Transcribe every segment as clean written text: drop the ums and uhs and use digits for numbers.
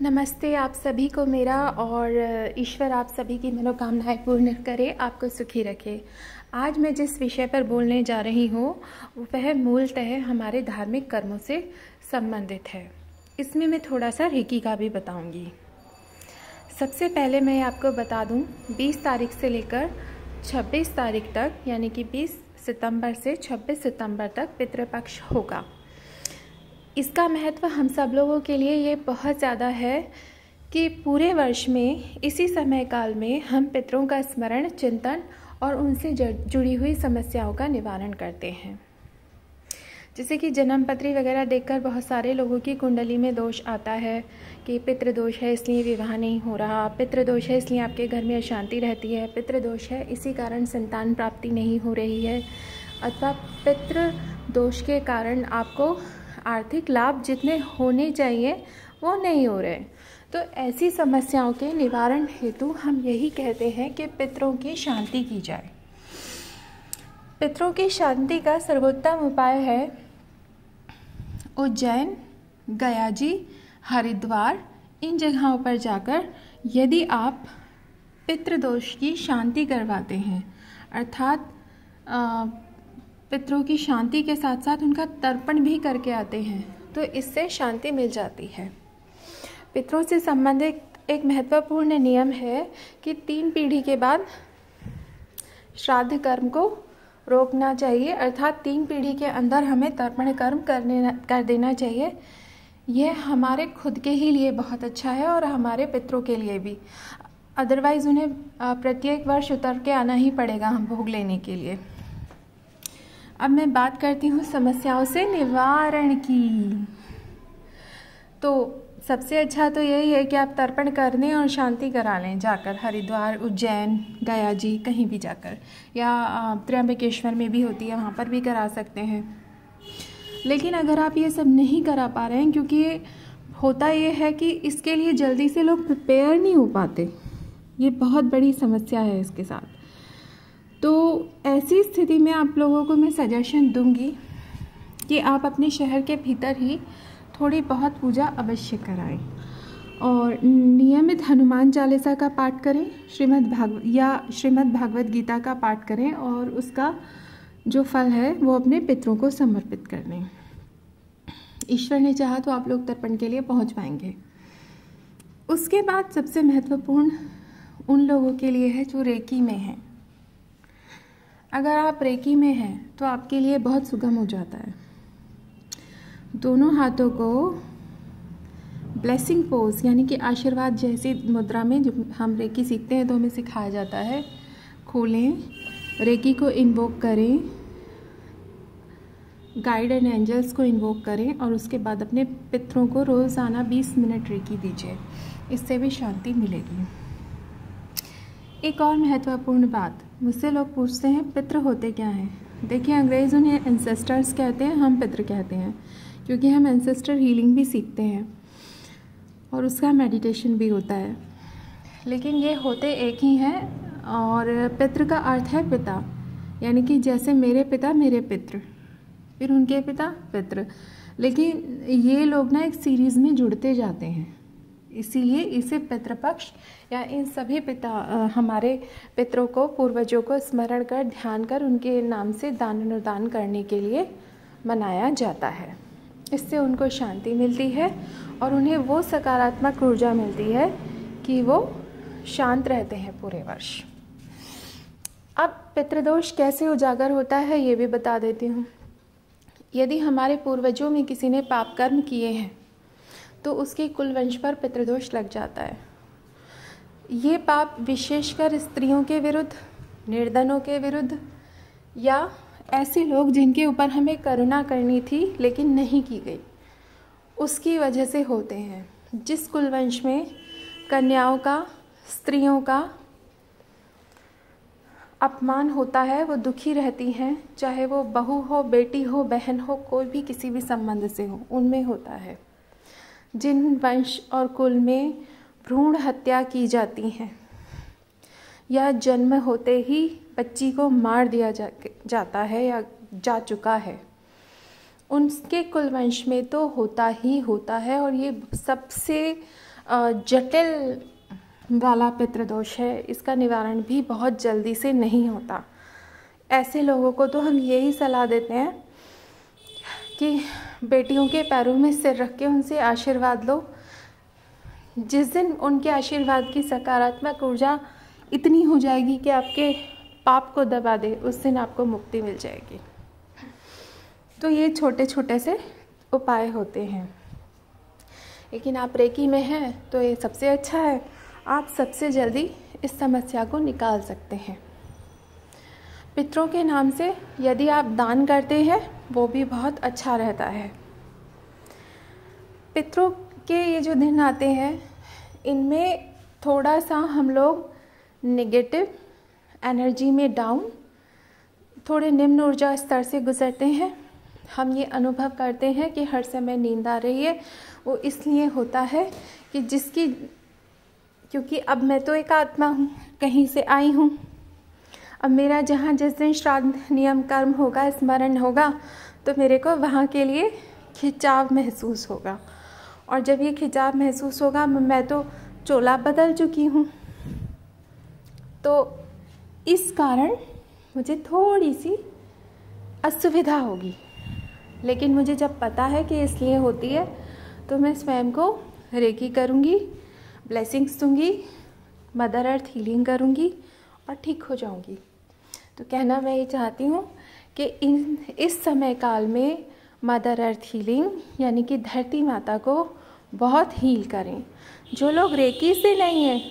नमस्ते आप सभी को मेरा और ईश्वर आप सभी की मनोकामनाएं पूर्ण करे, आपको सुखी रखे। आज मैं जिस विषय पर बोलने जा रही हूँ वह मूलतः हमारे धार्मिक कर्मों से संबंधित है। इसमें मैं थोड़ा सा रेकी का भी बताऊंगी। सबसे पहले मैं आपको बता दूं 20 तारीख से लेकर 26 तारीख तक, यानी कि 20 सितंबर से 26 सितंबर तक पितृपक्ष होगा। इसका महत्व हम सब लोगों के लिए ये बहुत ज़्यादा है कि पूरे वर्ष में इसी समय काल में हम पितरों का स्मरण, चिंतन और उनसे जुड़ी हुई समस्याओं का निवारण करते हैं। जैसे कि जन्म पत्री वगैरह देखकर बहुत सारे लोगों की कुंडली में दोष आता है कि पितृ दोष है इसलिए विवाह नहीं हो रहा, पितृ दोष है इसलिए आपके घर में अशांति रहती है, पितृ दोष है इसी कारण संतान प्राप्ति नहीं हो रही है, अथवा पितृ दोष के कारण आपको आर्थिक लाभ जितने होने चाहिए वो नहीं हो रहे। तो ऐसी समस्याओं के निवारण हेतु हम यही कहते हैं कि पितरों की शांति की जाए। पितरों की शांति का सर्वोत्तम उपाय है उज्जैन, गया जी, हरिद्वार, इन जगहों पर जाकर यदि आप पितृदोष की शांति करवाते हैं, अर्थात पितरों की शांति के साथ साथ उनका तर्पण भी करके आते हैं, तो इससे शांति मिल जाती है। पितरों से संबंधित एक महत्वपूर्ण नियम है कि 3 पीढ़ी के बाद श्राद्ध कर्म को रोकना चाहिए, अर्थात 3 पीढ़ी के अंदर हमें तर्पण कर्म कर देना चाहिए। यह हमारे खुद के ही लिए बहुत अच्छा है और हमारे पितरों के लिए भी। अदरवाइज़ उन्हें प्रत्येक वर्ष उतर के आना ही पड़ेगा हम भोग लेने के लिए। अब मैं बात करती हूँ समस्याओं से निवारण की। तो सबसे अच्छा तो यही है कि आप तर्पण कर दें और शांति करा लें जाकर, हरिद्वार, उज्जैन, गया जी, कहीं भी जाकर, या त्र्यंबकेश्वर में भी होती है, वहाँ पर भी करा सकते हैं। लेकिन अगर आप ये सब नहीं करा पा रहे हैं, क्योंकि होता ये है कि इसके लिए जल्दी से लोग प्रिपेयर नहीं हो पाते, ये बहुत बड़ी समस्या है इसके साथ। तो ऐसी स्थिति में आप लोगों को मैं सजेशन दूंगी कि आप अपने शहर के भीतर ही थोड़ी बहुत पूजा अवश्य कराएं और नियमित हनुमान चालीसा का पाठ करें, श्रीमद् भागवत गीता का पाठ करें और उसका जो फल है वो अपने पितरों को समर्पित कर दें। ईश्वर ने चाहा तो आप लोग तर्पण के लिए पहुंच पाएंगे। उसके बाद सबसे महत्वपूर्ण उन लोगों के लिए है जो रेकी में हैं। अगर आप रेकी में हैं तो आपके लिए बहुत सुगम हो जाता है। दोनों हाथों को ब्लेसिंग पोज यानी कि आशीर्वाद जैसी मुद्रा में, जो हम रेकी सीखते हैं तो हमें सिखाया जाता है, खोलें, रेकी को इन्वोक करें, गाइड एंड एंजल्स को इन्वोक करें और उसके बाद अपने पितरों को रोज़ाना 20 मिनट रेकी दीजिए। इससे भी शांति मिलेगी। एक और महत्वपूर्ण बात, मुझसे लोग पूछते हैं पितृ होते क्या हैं। देखिए, अंग्रेज़ उन्हें एंसेस्टर्स कहते हैं, हम पितृ कहते हैं, क्योंकि हम एंसेस्टर हीलिंग भी सीखते हैं और उसका मेडिटेशन भी होता है। लेकिन ये होते एक ही हैं और पितृ का अर्थ है पिता, यानी कि जैसे मेरे पिता मेरे पितृ, फिर उनके पिता पितृ। लेकिन ये लोग ना एक सीरीज़ में जुड़ते जाते हैं, इसीलिए इसे पितृपक्ष या इन सभी हमारे पितरों को, पूर्वजों को स्मरण कर, ध्यान कर उनके नाम से दान अनुदान करने के लिए मनाया जाता है। इससे उनको शांति मिलती है और उन्हें वो सकारात्मक ऊर्जा मिलती है कि वो शांत रहते हैं पूरे वर्ष। अब पितृदोष कैसे उजागर होता है ये भी बता देती हूँ। यदि हमारे पूर्वजों में किसी ने पाप कर्म किए हैं तो उसके कुल वंश पर पितृदोष लग जाता है। ये पाप विशेषकर स्त्रियों के विरुद्ध, निर्धनों के विरुद्ध, या ऐसे लोग जिनके ऊपर हमें करुणा करनी थी लेकिन नहीं की गई, उसकी वजह से होते हैं। जिस कुल वंश में कन्याओं का, स्त्रियों का अपमान होता है वो दुखी रहती हैं, चाहे वो बहू हो, बेटी हो, बहन हो, कोई भी किसी भी संबंध से हो, उनमें होता है। जिन वंश और कुल में भ्रूण हत्या की जाती है या जन्म होते ही बच्ची को मार दिया जाता है या जा चुका है, उनके कुल वंश में तो होता ही होता है। और ये सबसे जटिल वाला पितृदोष है, इसका निवारण भी बहुत जल्दी से नहीं होता। ऐसे लोगों को तो हम यही सलाह देते हैं कि बेटियों के पैरों में सिर रख के उनसे आशीर्वाद लो। जिस दिन उनके आशीर्वाद की सकारात्मक ऊर्जा इतनी हो जाएगी कि आपके पाप को दबा दे, उस दिन आपको मुक्ति मिल जाएगी। तो ये छोटे छोटे से उपाय होते हैं। लेकिन आप रेकी में हैं तो ये सबसे अच्छा है, आप सबसे जल्दी इस समस्या को निकाल सकते हैं। पितरों के नाम से यदि आप दान करते हैं वो भी बहुत अच्छा रहता है। पितरों के ये जो दिन आते हैं इनमें थोड़ा सा हम लोग नेगेटिव एनर्जी में डाउन, थोड़े निम्न ऊर्जा स्तर से गुजरते हैं। हम ये अनुभव करते हैं कि हर समय नींद आ रही है। वो इसलिए होता है कि क्योंकि अब मैं तो एक आत्मा हूँ, कहीं से आई हूँ। अब मेरा जहाँ जिस दिन श्राद्ध नियम कर्म होगा, स्मरण होगा, तो मेरे को वहाँ के लिए खिंचाव महसूस होगा। और जब ये खिंचाव महसूस होगा, मैं तो चोला बदल चुकी हूँ, तो इस कारण मुझे थोड़ी सी असुविधा होगी। लेकिन मुझे जब पता है कि इसलिए होती है तो मैं स्वयं को रेकी करूँगी, ब्लेसिंग्स दूँगी, मदर अर्थ हीलिंग करूँगी और ठीक हो जाऊँगी। तो कहना मैं ये चाहती हूँ कि इस समय काल में मदर अर्थ हीलिंग यानी कि धरती माता को बहुत हील करें। जो लोग रेकी से नहीं हैं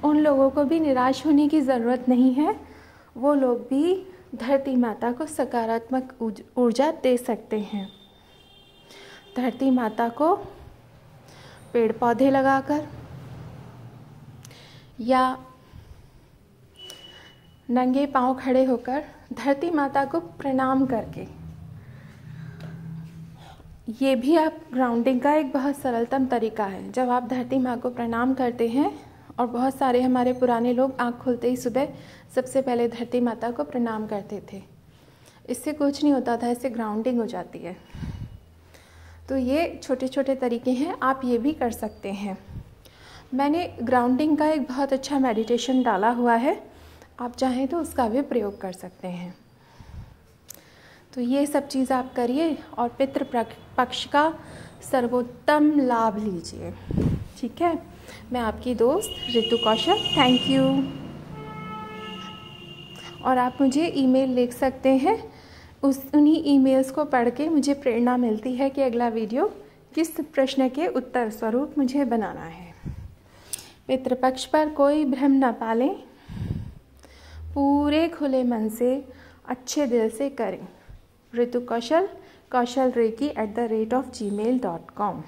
उन लोगों को भी निराश होने की ज़रूरत नहीं है। वो लोग भी धरती माता को सकारात्मक ऊर्जा दे सकते हैं। धरती माता को पेड़ पौधे लगाकर या नंगे पांव खड़े होकर धरती माता को प्रणाम करके, ये भी आप ग्राउंडिंग का एक बहुत सरलतम तरीका है। जब आप धरती माँ को प्रणाम करते हैं, और बहुत सारे हमारे पुराने लोग आँख खुलते ही सुबह सबसे पहले धरती माता को प्रणाम करते थे। इससे कुछ नहीं होता था, इससे ग्राउंडिंग हो जाती है। तो ये छोटे छोटे तरीके हैं, आप ये भी कर सकते हैं। मैंने ग्राउंडिंग का एक बहुत अच्छा मेडिटेशन डाला हुआ है, आप चाहें तो उसका भी प्रयोग कर सकते हैं। तो ये सब चीज़ आप करिए और पितृ पक्ष का सर्वोत्तम लाभ लीजिए। ठीक है, मैं आपकी दोस्त ऋतु कौशल, थैंक यू। और आप मुझे ईमेल लिख सकते हैं, उन्हीं ईमेल्स को पढ़ के मुझे प्रेरणा मिलती है कि अगला वीडियो किस प्रश्न के उत्तर स्वरूप मुझे बनाना है। पितृपक्ष पर कोई भ्रम न पालें, पूरे खुले मन से अच्छे दिल से करें। ऋतु कौशल, kaushal reiki@gmail.com।